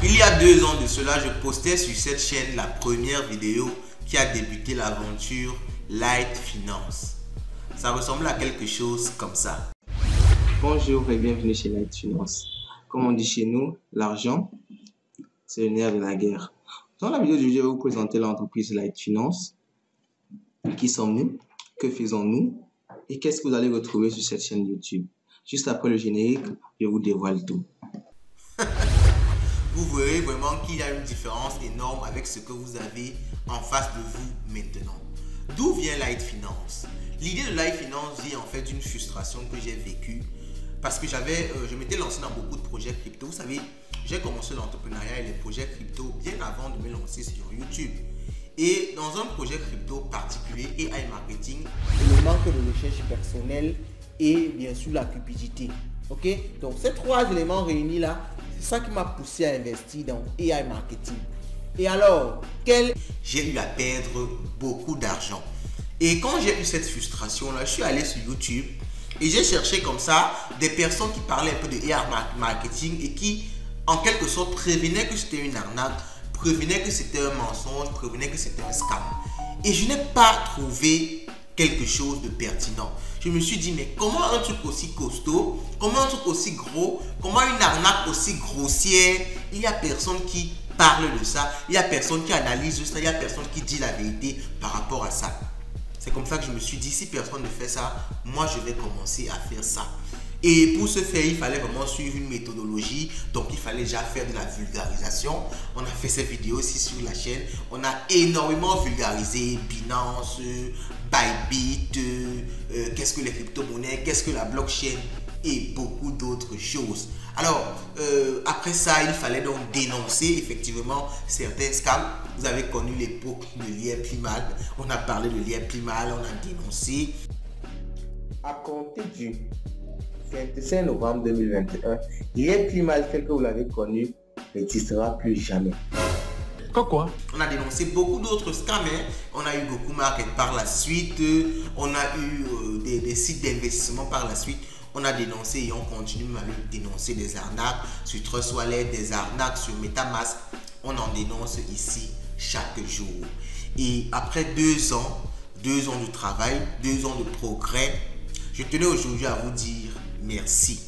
Il y a 2 ans de cela, je postais sur cette chaîne la première vidéo qui a débuté l'aventure Light Finance. Ça ressemble à quelque chose comme ça. Bonjour et bienvenue chez Light Finance. Comme on dit chez nous, l'argent, c'est le nerf de la guerre. Dans la vidéo d'aujourd'hui, je vais vous présenter l'entreprise Light Finance. Qui sommes-nous? Que faisons-nous? Et qu'est-ce que vous allez retrouver sur cette chaîne YouTube? Juste après le générique, je vous dévoile tout. Vous verrez vraiment qu'il y a une différence énorme avec ce que vous avez en face de vous maintenant. D'où vient Light Finance? L'idée de Light Finance vient en fait d'une frustration que j'ai vécue parce que je m'étais lancé dans beaucoup de projets crypto. Vous savez, j'ai commencé l'entrepreneuriat et les projets crypto bien avant de me lancer sur YouTube. Et dans un projet crypto particulier, AI Marketing, le manque de recherche personnelle et bien sûr la cupidité. Ok, donc ces 3 éléments réunis là, c'est ça qui m'a poussé à investir dans AI Marketing. Et alors, j'ai eu à perdre beaucoup d'argent. Et quand j'ai eu cette frustration là, je suis allé sur YouTube et j'ai cherché comme ça des personnes qui parlaient un peu de AI Marketing et qui en quelque sorte prévenaient que c'était une arnaque, prévenaient que c'était un mensonge, prévenaient que c'était un scam. Et je n'ai pas trouvé quelque chose de pertinent. Je me suis dit, mais comment un truc aussi costaud, comment un truc aussi gros, comment une arnaque aussi grossière, il n'y a personne qui parle de ça, il n'y a personne qui analyse ça, il n'y a personne qui dit la vérité par rapport à ça. C'est comme ça que je me suis dit, si personne ne fait ça, moi je vais commencer à faire ça. Et pour ce faire, il fallait vraiment suivre une méthodologie. Donc, il fallait déjà faire de la vulgarisation. On a fait ces vidéos aussi sur la chaîne. On a énormément vulgarisé Binance, Bybit, qu'est-ce que les crypto-monnaies, qu'est-ce que la blockchain et beaucoup d'autres choses. Alors, après ça, il fallait donc dénoncer effectivement certains scams. Vous avez connu l'époque de l'IA Plimal. On a parlé de l'IA Plimal, on a dénoncé. à compter du 25 novembre 2021, l'IA Plimal tel que vous l'avez connu n'existera plus jamais. Quoi? On a dénoncé beaucoup d'autres scams. On a eu beaucoup Market par la suite. On a eu des sites d'investissement par la suite. On a dénoncé et on continue même à dénoncer des arnaques sur Trust Wallet, des arnaques sur MetaMask. On en dénonce ici chaque jour. Et après 2 ans de travail, 2 ans de progrès, je tenais aujourd'hui à vous dire merci.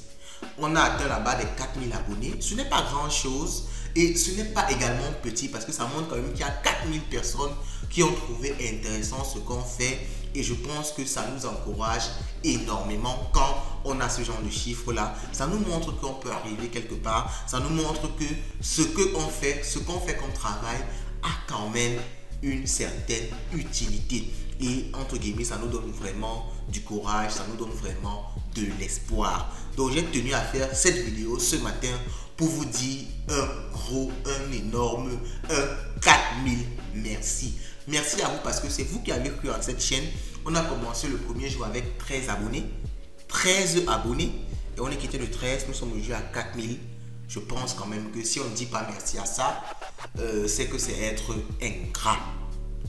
On a atteint là-bas des 4000 abonnés. Ce n'est pas grand chose et ce n'est pas également petit parce que ça montre quand même qu'il y a 4000 personnes qui ont trouvé intéressant ce qu'on fait et je pense que ça nous encourage énormément quand on a ce genre de chiffres là. Ça nous montre qu'on peut arriver quelque part. Ça nous montre que ce qu'on fait comme travail a quand même une certaine utilité. Et entre guillemets, ça nous donne vraiment du courage, ça nous donne vraiment de l'espoir. Donc j'ai tenu à faire cette vidéo ce matin pour vous dire un énorme 4000 merci. Merci à vous parce que c'est vous qui avez cru à cette chaîne. On a commencé le premier jour avec 13 abonnés. 13 abonnés. Et on est quitté de 13, nous sommes aujourd'hui à 4000. Je pense quand même que si on ne dit pas merci à ça, c'est que c'est être ingrat.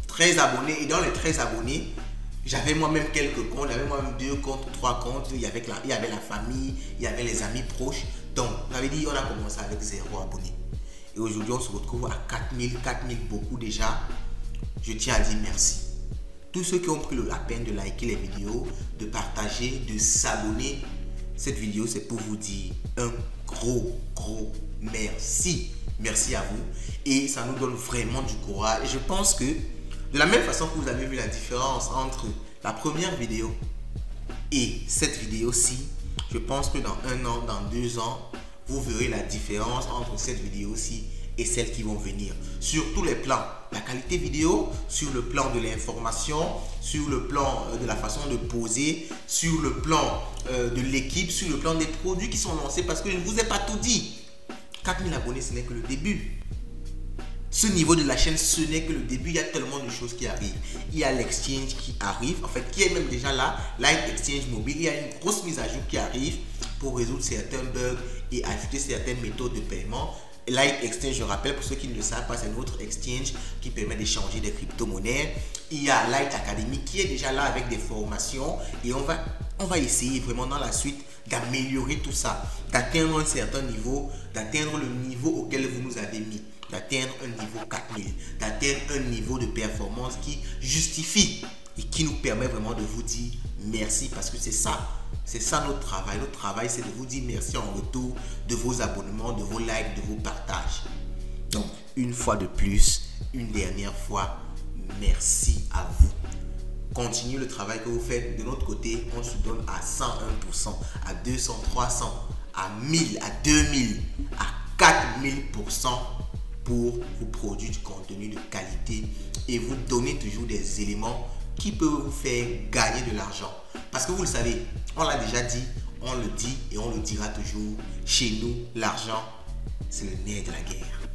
13 abonnés et dans les 13 abonnés, j'avais moi-même quelques comptes, j'avais moi-même 2 comptes, 3 comptes, il y avait la famille, il y avait les amis proches. Donc, j'avais dit, on a commencé avec 0 abonnés. Et aujourd'hui, on se retrouve à 4000 beaucoup déjà. Je tiens à dire merci. Tous ceux qui ont pris la peine de liker les vidéos, de partager, de s'abonner, cette vidéo, c'est pour vous dire un gros merci. Merci à vous. Et ça nous donne vraiment du courage. Et je pense que de la même façon que vous avez vu la différence entre la première vidéo et cette vidéo-ci, je pense que dans 1 an, dans 2 ans, vous verrez la différence entre cette vidéo-ci et celles qui vont venir. Sur tous les plans, la qualité vidéo, sur le plan de l'information, sur le plan de la façon de poser, sur le plan de l'équipe, sur le plan des produits qui sont lancés parce que je ne vous ai pas tout dit. 4000 abonnés, ce n'est que le début. Ce niveau de la chaîne, ce n'est que le début. Il y a tellement de choses qui arrivent. Il y a l'exchange qui arrive, en fait, qui est même déjà là. Light Exchange Mobile. Il y a une grosse mise à jour qui arrive pour résoudre certains bugs et ajouter certaines méthodes de paiement. Light Exchange, je rappelle pour ceux qui ne le savent pas, c'est notre exchange qui permet d'échanger des crypto-monnaies. Il y a Light Academy qui est déjà là avec des formations et on va essayer vraiment dans la suite d'améliorer tout ça, d'atteindre un certain niveau, d'atteindre le niveau auquel vous nous avez d'atteindre un niveau 4000, d'atteindre un niveau de performance qui justifie et qui nous permet vraiment de vous dire merci, parce que c'est ça notre travail. Notre travail, c'est de vous dire merci en retour de vos abonnements, de vos likes, de vos partages. Donc, une fois de plus, une dernière fois, merci à vous. Continuez le travail que vous faites. De notre côté, on se donne à 101%, à 200, 300, à 1000, à 2000, à 4000% pour vous produire du contenu de qualité et vous donner toujours des éléments qui peuvent vous faire gagner de l'argent. Parce que vous le savez, on l'a déjà dit, on le dit et on le dira toujours. Chez nous, l'argent, c'est le nerf de la guerre.